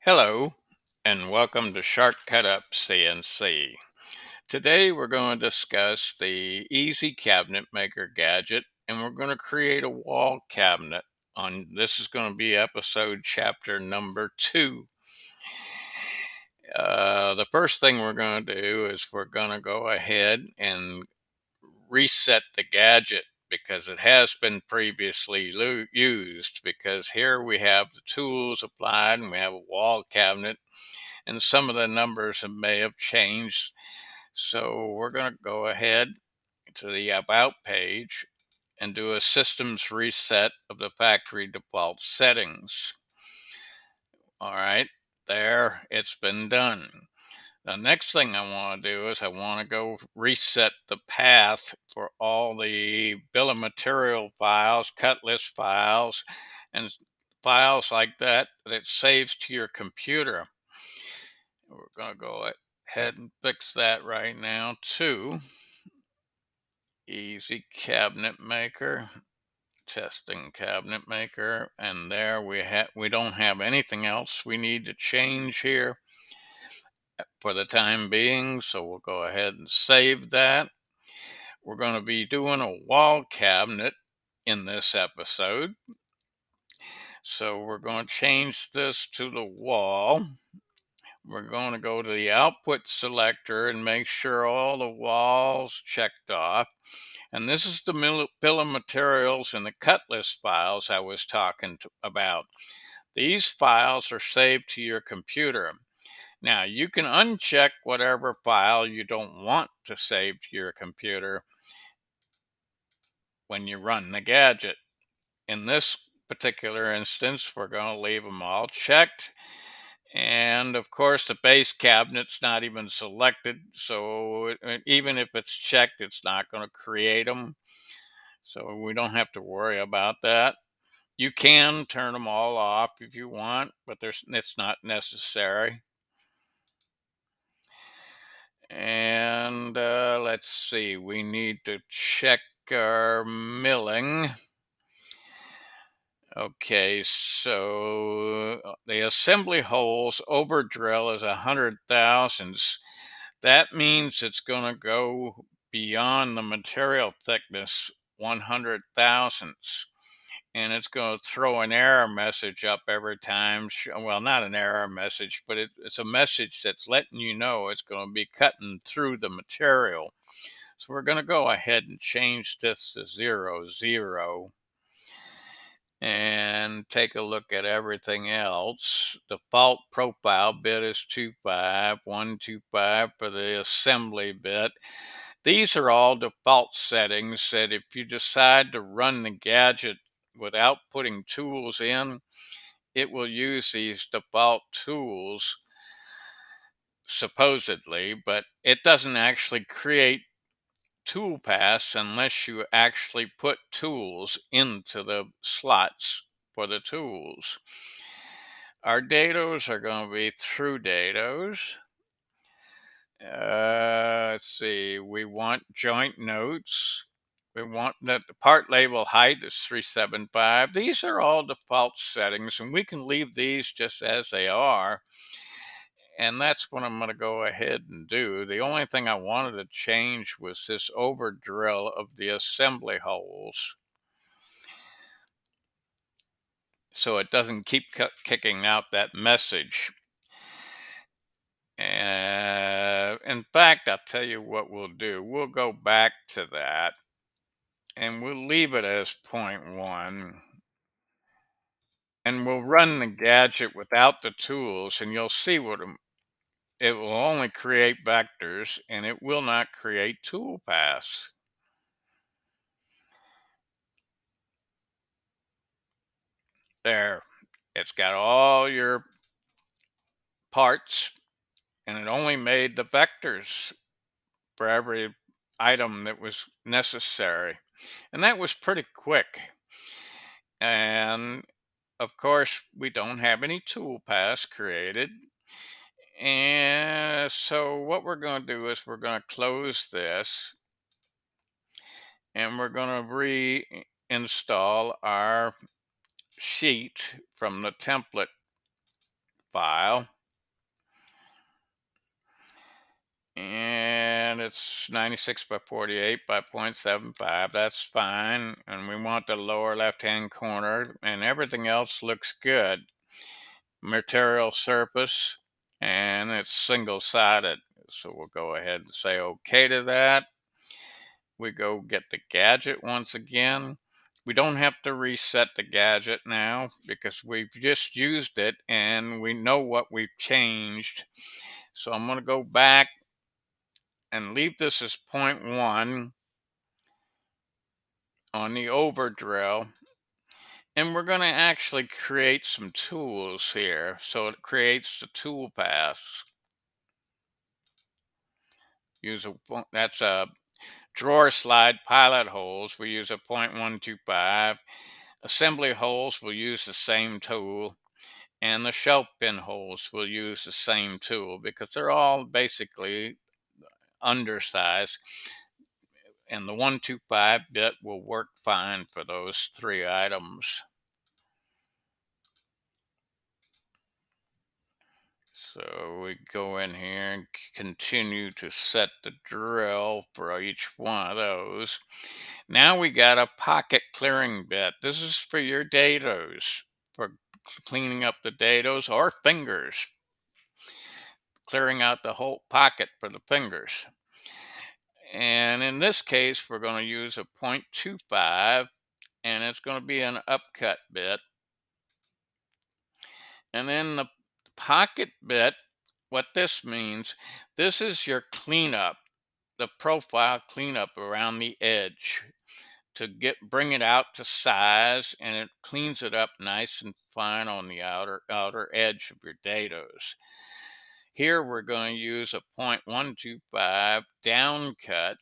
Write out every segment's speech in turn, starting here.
Hello, and welcome to Shortcut Up CNC. Today we're going to discuss the Easy Cabinet Maker gadget, and we're going to create a wall cabinet. This is going to be episode chapter number 2. The first thing we're going to do is we're going to go ahead and reset the gadget because it has been previously used, because here we have the tools applied and we have a wall cabinet and some of the numbers may have changed. So we're going to go ahead to the About page and do a systems reset of the factory default settings. All right, there, it's been done. The next thing I want to do is I want to go reset the path for all the bill of material files, cut list files, and files like that that saves to your computer. We're going to go ahead and fix that right now too. Easy Cabinet Maker, testing cabinet maker, and there we don't have anything else we need to change here for the time being, so we'll go ahead and save that. We're going to be doing a wall cabinet in this episode, so we're going to change this to the wall. We're going to go to the output selector and make sure all the walls checked off. And this is the bill of materials and the cut list files I was talking about. These files are saved to your computer. Now, you can uncheck whatever file you don't want to save to your computer when you run the gadget. In this particular instance, we're going to leave them all checked. And of course, the base cabinet's not even selected, so even if it's checked, it's not going to create them. So we don't have to worry about that. You can turn them all off if you want, but it's not necessary. And let's see, we need to check our milling. Okay, so the assembly holes over drill is 100 thousandths. That means it's going to go beyond the material thickness 100 thousandths. And it's going to throw an error message up every time. Well, not an error message, but it's a message that's letting you know it's going to be cutting through the material. So we're going to go ahead and change this to 0, 0. And take a look at everything else. Default profile bit is 25, 125 for the assembly bit. These are all default settings that if you decide to run the gadget without putting tools in, it will use these default tools supposedly, but it doesn't actually create tool paths unless you actually put tools into the slots for the tools. Our dados are going to be through dados. Let's see, we want joint notes. We want that the part label height is 375. These are all default settings, and we can leave these just as they are. And that's what I'm going to go ahead and do. The only thing I wanted to change was this over drill of the assembly holes, so it doesn't keep kicking out that message. In fact, I'll tell you what we'll do. We'll go back to that and we'll leave it as 0.1. And we'll run the gadget without the tools, and you'll see what it will only create vectors, and it will not create tool paths. There, it's got all your parts, and it only made the vectors for every item that was necessary. And that was pretty quick. And of course, we don't have any tool paths created. And so what we're going to do is we're going to close this, and we're going to reinstall our sheet from the template file. And it's 96 by 48 by 0.75. That's fine. And we want the lower left-hand corner, and everything else looks good. Material surface, and it's single-sided. So we'll go ahead and say OK to that. We go get the gadget once again. We don't have to reset the gadget now because we've just used it and we know what we've changed. So I'm going to go back and leave this as 0.1 on the over drill. And we're going to actually create some tools here. So it creates the tool path. That's a drawer slide pilot holes. We use a 0.125. Assembly holes, we'll use the same tool. And the shelf pin holes, we'll use the same tool because they're all basically undersized. And the 125 bit will work fine for those three items. So we go in here and continue to set the drill for each one of those. Now we got a pocket clearing bit. This is for your dados, for cleaning up the dados or fingers, clearing out the whole pocket for the fingers. And in this case, we're going to use a 0.25, and it's going to be an upcut bit. And then the pocket bit, what this means, this is your cleanup, the profile cleanup around the edge to bring it out to size, and it cleans it up nice and fine on the outer edge of your dados. Here we're going to use a 0.125 down cut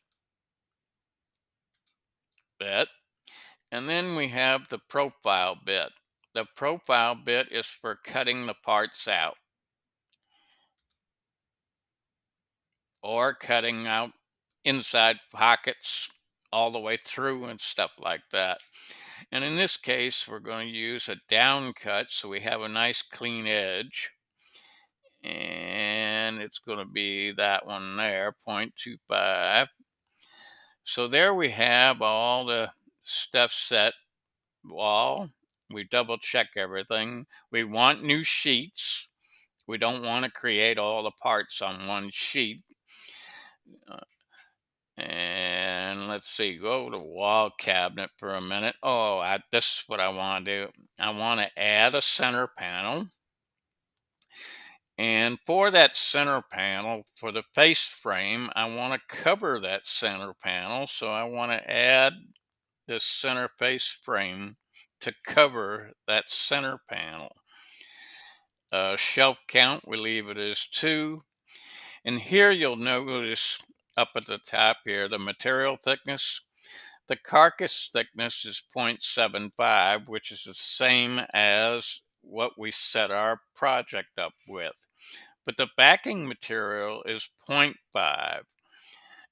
bit, and then we have the profile bit. The profile bit is for cutting the parts out or cutting out inside pockets all the way through and stuff like that. And in this case, we're going to use a down cut so we have a nice clean edge. And it's going to be that one there, 0.25. So there we have all the stuff set. We double check everything. We want new sheets. We don't want to create all the parts on one sheet. And let's see, go to wall cabinet for a minute. Oh, this is what I want to do. I want to add a center panel. And for that center panel, for the face frame, I want to cover that center panel. So I want to add this center face frame to cover that center panel. Shelf count, we leave it as 2. And here you'll notice up at the top here, the material thickness. The carcass thickness is 0.75, which is the same as what we set our project up with. But the backing material is 0.5.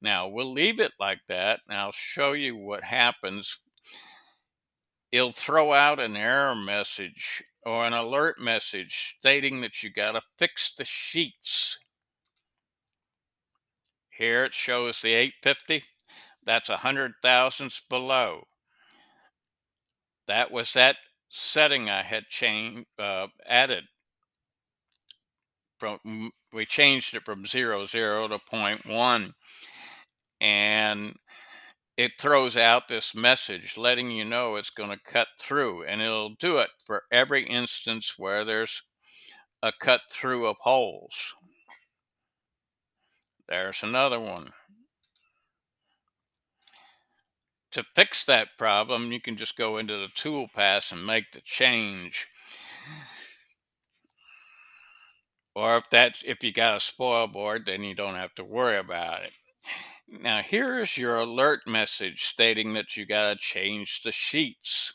Now, we'll leave it like that, and I'll show you what happens. It'll throw out an error message or an alert message stating that you got to fix the sheets. Here it shows the 850. That's 100 thousandths below. That was that setting I had added. We changed it from 00 to 0.1, and it throws out this message letting you know it's going to cut through, and it'll do it for every instance where there's a cut through of holes. There's another one. To fix that problem, you can just go into the tool path and make the change. Or if you got a spoil board, then you don't have to worry about it. Now here's your alert message stating that you got to change the sheets,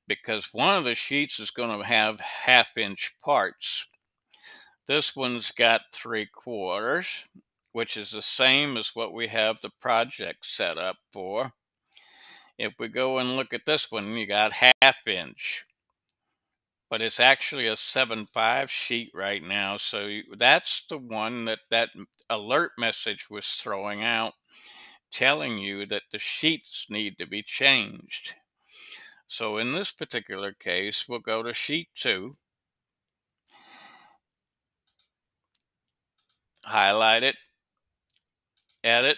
because one of the sheets is going to have 1/2-inch parts. This one's got 3/4, which is the same as what we have the project set up for. If we go and look at this one, you got 1/2 inch. but it's actually a 7.5 sheet right now. So that's the one that alert message was throwing out, telling you that the sheets need to be changed. So in this particular case, we'll go to sheet 2, highlight it, edit,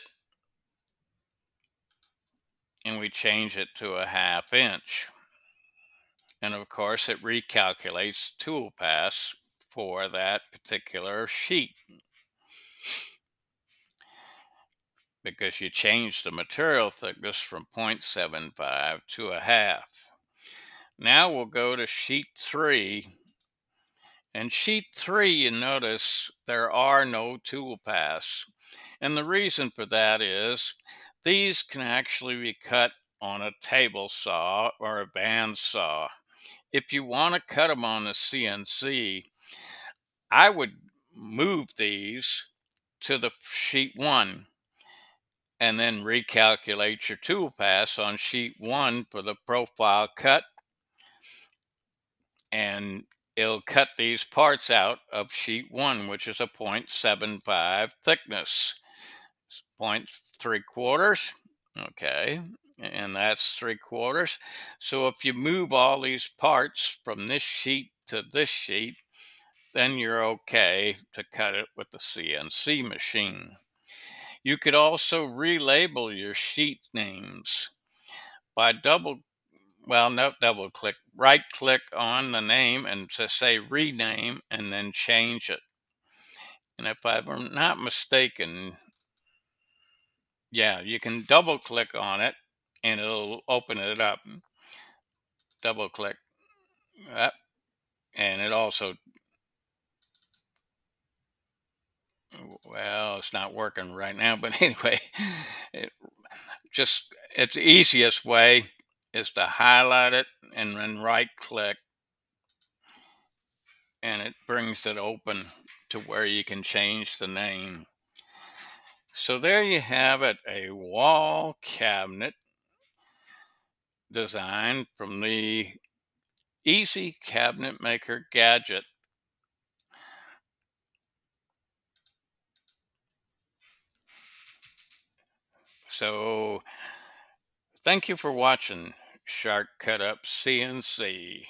and we change it to a 1/2 inch. And of course, it recalculates tool pass for that particular sheet because you changed the material thickness from 0.75 to a 1/2. Now we'll go to sheet 3. And sheet 3, you notice there are no tool paths. And the reason for that is these can actually be cut on a table saw or a band saw. If you want to cut them on the CNC, I would move these to the sheet 1 and then recalculate your tool pass on sheet 1 for the profile cut, and it'll cut these parts out of sheet 1, which is a 0.75 thickness. 0.75, okay, and that's 3/4. So if you move all these parts from this sheet to this sheet, then you're okay to cut it with the CNC machine. You could also relabel your sheet names by not double click, right click on the name and to say rename and then change it. And if I'm not mistaken, yeah, you can double click on it and it'll open it up. Double click, uh, and it also, well, it's not working right now, but anyway, it it's the easiest way is to highlight it and then right click, and it brings it open to where you can change the name. So there you have it, a wall cabinet design from the Easy Cabinet Maker Gadget. So thank you for watching Shark Cut Up CNC.